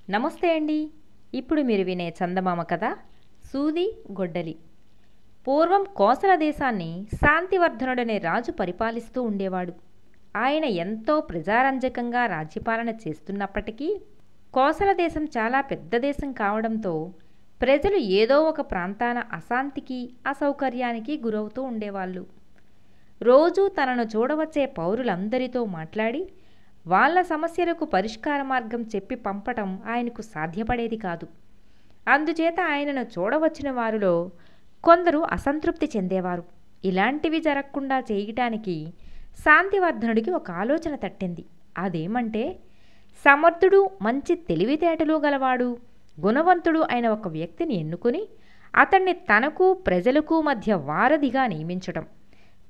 నమస్తే అండి. ఇప్పుడు మీరు వినే చందమామ కథ సూది గొడ్డలి. పూర్వం కోసల దేశాన్ని శాంతివర్ధనుడనే రాజు పరిపాలిస్తూ ఉండేవాడు. ఆయన ఎంతో ప్రజారంజకంగా రాజ్యపాలన చేస్తున్నప్పటికీ కోసల దేశం చాలా పెద్ద దేశం కావడంతో ప్రజలు ఏదో ఒక ప్రాంతాన అశాంతికి అసౌకర్యానికి గురవుతూ ఉండేవాళ్ళు. రోజూ తనను చూడవచ్చే పౌరులందరితో మాట్లాడి వాళ్ళ సమస్యలకు పరిష్కార మార్గం చెప్పి పంపటం ఆయనకు సాధ్యపడేది కాదు. అందుచేత ఆయనను చూడవచ్చిన వారిలో కొందరు అసంతృప్తి చెందేవారు. ఇలాంటివి జరగకుండా చేయటానికి శాంతివర్ధనుడికి ఒక ఆలోచన తట్టింది. అదేమంటే, సమర్థుడు, మంచి తెలివితేటలు గలవాడు, గుణవంతుడు అయిన ఒక వ్యక్తిని ఎన్నుకుని అతన్ని తనకు ప్రజలకు మధ్య వారధిగా నియమించటం,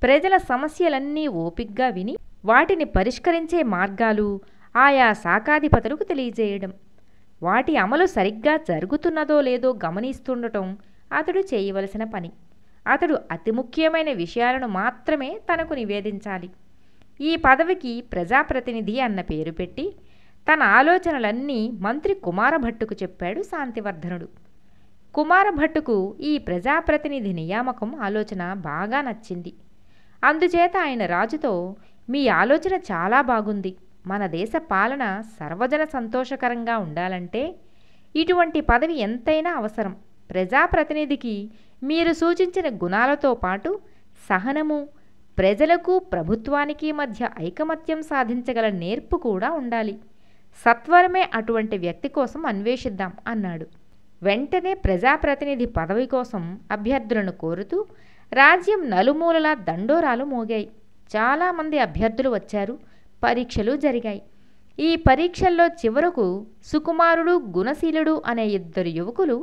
ప్రజల సమస్యలన్నీ ఓపిగ్గా విని వాటిని పరిష్కరించే మార్గాలు ఆయా శాఖాధిపతులకు తెలియజేయడం, వాటి అమలు సరిగ్గా జరుగుతున్నదో లేదో గమనిస్తుండటం అతడు చేయవలసిన పని. అతడు అతి ముఖ్యమైన విషయాలను మాత్రమే తనకు నివేదించాలి. ఈ పదవికి ప్రజాప్రతినిధి అన్న పేరు పెట్టి తన ఆలోచనలన్నీ మంత్రి కుమారభట్టుకు చెప్పాడు శాంతివర్ధనుడు. కుమారభట్టుకు ఈ ప్రజాప్రతినిధి నియామకం ఆలోచన బాగా నచ్చింది. అందుచేత ఆయన రాజుతో, మీ ఆలోచన చాలా బాగుంది. మన దేశ పాలన సర్వజన సంతోషకరంగా ఉండాలంటే ఇటువంటి పదవి ఎంతైనా అవసరం. ప్రజాప్రతినిధికి మీరు సూచించిన గుణాలతో పాటు సహనము, ప్రజలకు ప్రభుత్వానికి మధ్య ఐకమత్యం సాధించగల నేర్పు కూడా ఉండాలి. సత్వరమే అటువంటి వ్యక్తి కోసం అన్వేషిద్దాం అన్నాడు. వెంటనే ప్రజాప్రతినిధి పదవి కోసం అభ్యర్థులను కోరుతూ రాజ్యం నలుమూలలా దండోరాలు మోగాయి. చాలామంది అభ్యర్థులు వచ్చారు. పరీక్షలు జరిగాయి. ఈ పరీక్షల్లో చివరకు సుకుమారుడు, గుణశీలుడు అనే ఇద్దరు యువకులు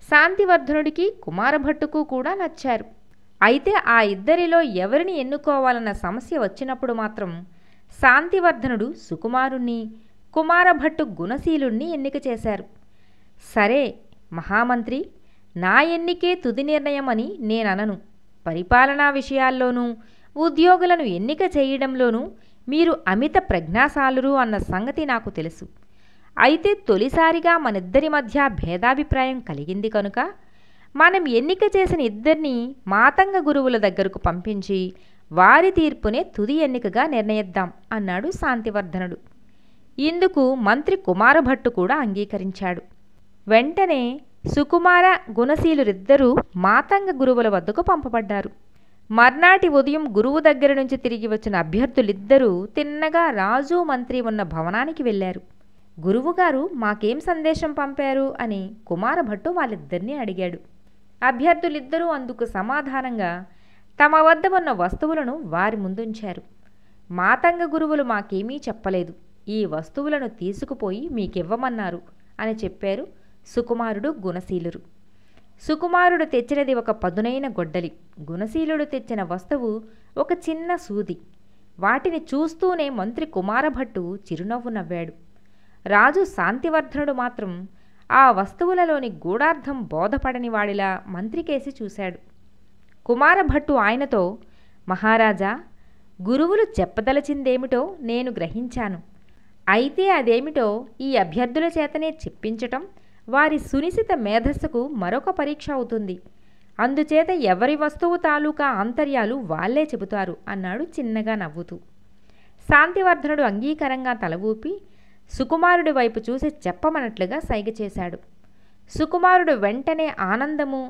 శాంతివర్ధనుడికి, కుమారభట్టుకు కూడా నచ్చారు. అయితే ఆ ఇద్దరిలో ఎవరిని ఎన్నుకోవాలన్న సమస్య వచ్చినప్పుడు మాత్రం శాంతివర్ధనుడు సుకుమారుణ్ణి, కుమారభట్టు గుణశీలుణ్ణి ఎన్నిక చేశారు. సరే మహామంత్రి, నా ఎన్నికే తుది నిర్ణయం అని నేననను. పరిపాలనా విషయాల్లోనూ ఉద్యోగులను ఎన్నిక చేయడంలోనూ మీరు అమిత ప్రజ్ఞాశాలురు అన్న సంగతి నాకు తెలుసు. అయితే తొలిసారిగా మనిద్దరి మధ్య భేదాభిప్రాయం కలిగింది కనుక మనం ఎన్నిక చేసిన ఇద్దరిని మాతంగ గురువుల దగ్గరకు పంపించి వారి తీర్పునే తుది ఎన్నికగా నిర్ణయిద్దాం అన్నాడు శాంతివర్ధనుడు. ఇందుకు మంత్రి కుమారభట్టు కూడా అంగీకరించాడు. వెంటనే సుకుమార, గుణశీలురిద్దరూ మాతంగ గురువుల వద్దకు పంపబడ్డారు. మర్నాటి ఉదయం గురువు దగ్గర నుంచి తిరిగి వచ్చిన అభ్యర్థులిద్దరూ తిన్నగా రాజు, మంత్రి ఉన్న భవనానికి వెళ్ళారు. గురువుగారు మాకేం సందేశం పంపారు అని కుమారభట్టు వాళ్ళిద్దరినీ అడిగాడు. అభ్యర్థులిద్దరూ అందుకు సమాధానంగా తమ వద్ద ఉన్న వస్తువులను వారి ముందుంచారు. మాతంగ గురువులు మాకేమీ చెప్పలేదు, ఈ వస్తువులను తీసుకుపోయి మీకివ్వమన్నారు అని చెప్పారు సుకుమారుడు, గుణశీలురు. సుకుమారుడు తెచ్చినది ఒక పదునైన గొడ్డలి, గుణశీలుడు తెచ్చిన వస్తువు ఒక చిన్న సూది. వాటిని చూస్తూనే మంత్రి కుమారభట్టు చిరునవ్వు నవ్వాడు. రాజు శాంతివర్ధనుడు మాత్రం ఆ వస్తువులలోని గూఢార్థం బోధపడని వాడిలా మంత్రికేసి చూశాడు. కుమారభట్టు ఆయనతో, మహారాజా, గురువులు చెప్పదలచిందేమిటో నేను గ్రహించాను. అయితే అదేమిటో ఈ అభ్యర్థుల చేతనే చెప్పించటం వారి సునిశిత మేధస్సుకు మరొక పరీక్ష అవుతుంది. అందుచేత ఎవరి వస్తువు తాలూకా ఆంతర్యాలు వాళ్లే చెబుతారు అన్నాడు చిన్నగా నవ్వుతూ. శాంతివర్ధనుడు అంగీకారంగా తల ఊపి సుకుమారుడి వైపు చూసి చెప్పమన్నట్లుగా సైగ చేశాడు. సుకుమారుడు వెంటనే ఆనందము,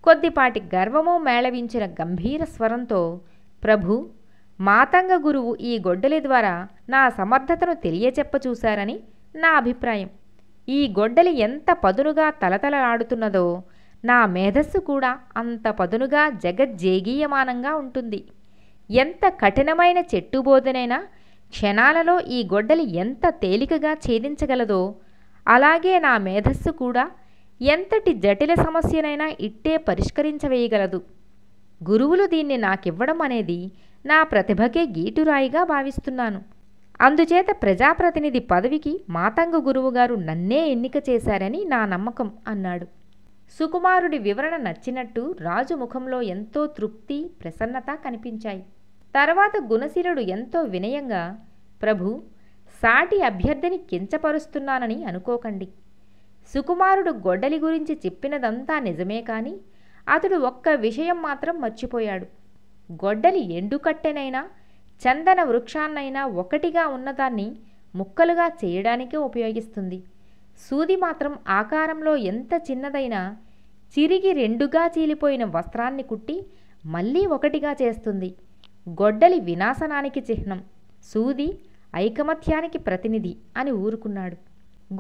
కొద్దిపాటి గర్వము మేళవించిన గంభీర స్వరంతో, ప్రభు, మాతంగ గురువు ఈ గొడ్డలి ద్వారా నా సమర్థతను తెలియచెప్ప చూశారని నా అభిప్రాయం. ఈ గొడ్డలి ఎంత పదునుగా తలతలలాడుతున్నదో నా మేధస్సు కూడా అంత పదునుగా జగజ్జేగీయమానంగా ఉంటుంది. ఎంత కఠినమైన చెట్టుబోదనైనా క్షణాలలో ఈ గొడ్డలి ఎంత తేలికగా ఛేదించగలదో అలాగే నా మేధస్సు కూడా ఎంతటి జటిల సమస్యనైనా ఇట్టే పరిష్కరించవేయగలదు. గురువులు దీన్ని నాకివ్వడం అనేది నా ప్రతిభకే గీటురాయిగా భావిస్తున్నాను. అందుచేత ప్రజాప్రతినిధి పదవికి మాతంగ గురువుగారు నన్నే ఎన్నిక చేశారని నా నమ్మకం అన్నాడు. సుకుమారుడి వివరణ నచ్చినట్టు రాజు ముఖంలో ఎంతో తృప్తి, ప్రసన్నత కనిపించాయి. తర్వాత గుణశీలుడు ఎంతో వినయంగా, ప్రభు, సాటి అభ్యర్థిని కించపరుస్తున్నానని అనుకోకండి. సుకుమారుడు గొడ్డలి గురించి చెప్పినదంతా నిజమే కాని అతడు ఒక్క విషయం మాత్రం మర్చిపోయాడు. గొడ్డలి ఎండుకట్టెనైనా చందన వృక్షాన్నైనా ఒకటిగా ఉన్నదాన్ని ముక్కలుగా చేయడానికే ఉపయోగిస్తుంది. సూది మాత్రం ఆకారంలో ఎంత చిన్నదైనా చిరిగి రెండుగా చీలిపోయిన వస్త్రాన్ని కుట్టి మళ్ళీ ఒకటిగా చేస్తుంది. గొడ్డలి వినాశనానికి చిహ్నం, సూది ఐకమత్యానికి ప్రతినిధి అని ఊరుకున్నాడు.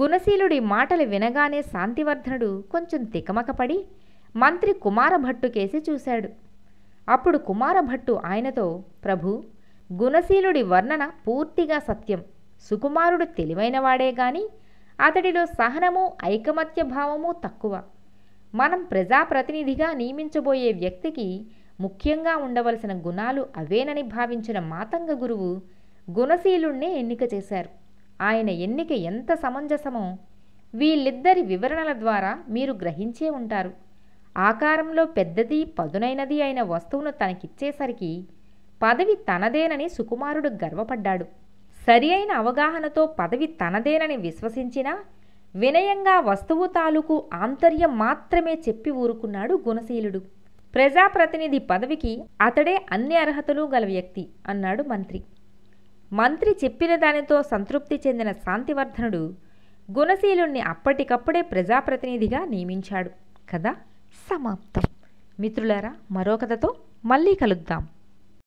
గుణశీలుడి మాటలు వినగానే శాంతివర్ధనుడు కొంచెం తికమకపడి మంత్రి కుమారభట్టుకేసి చూశాడు. అప్పుడు కుమారభట్టు ఆయనతో, ప్రభు, గుణశీలుడి వర్ణన పూర్తిగా సత్యం. సుకుమారుడు తెలివైనవాడే గాని అతడిలో సహనము ఐకమత్య భావము తక్కువ. మనం ప్రజాప్రతినిధిగా నియమించబోయే వ్యక్తికి ముఖ్యంగా ఉండవలసిన గుణాలు అవేనని భావించిన మాతంగ గురువు గుణశీలుణ్ణే ఎన్నిక చేశారు. ఆయన ఎన్నిక ఎంత సమంజసమో వీళ్ళిద్దరి వివరణల ద్వారా మీరు గ్రహించే ఉంటారు. ఆకారంలో పెద్దది పదునైనది అయిన వస్తువును తనకిచ్చేసరికి పదవి తనదేనని సుకుమారుడు గర్వపడ్డాడు. సరి అయిన అవగాహనతో పదవి తనదేనని విశ్వసించినా వినయంగా వస్తువు తాలూకు ఆంతర్యం మాత్రమే చెప్పి ఊరుకున్నాడు గుణశీలుడు. ప్రజాప్రతినిధి పదవికి అతడే అన్ని అర్హతలు గల వ్యక్తి అన్నాడు మంత్రి. మంత్రి చెప్పిన దానితో సంతృప్తి చెందిన శాంతివర్ధనుడు గుణశీలుణ్ణి అప్పటికప్పుడే ప్రజాప్రతినిధిగా నియమించాడు. కథ సమాప్తం. మిత్రులారా, మరో కథతో మళ్ళీ కలుద్దాం.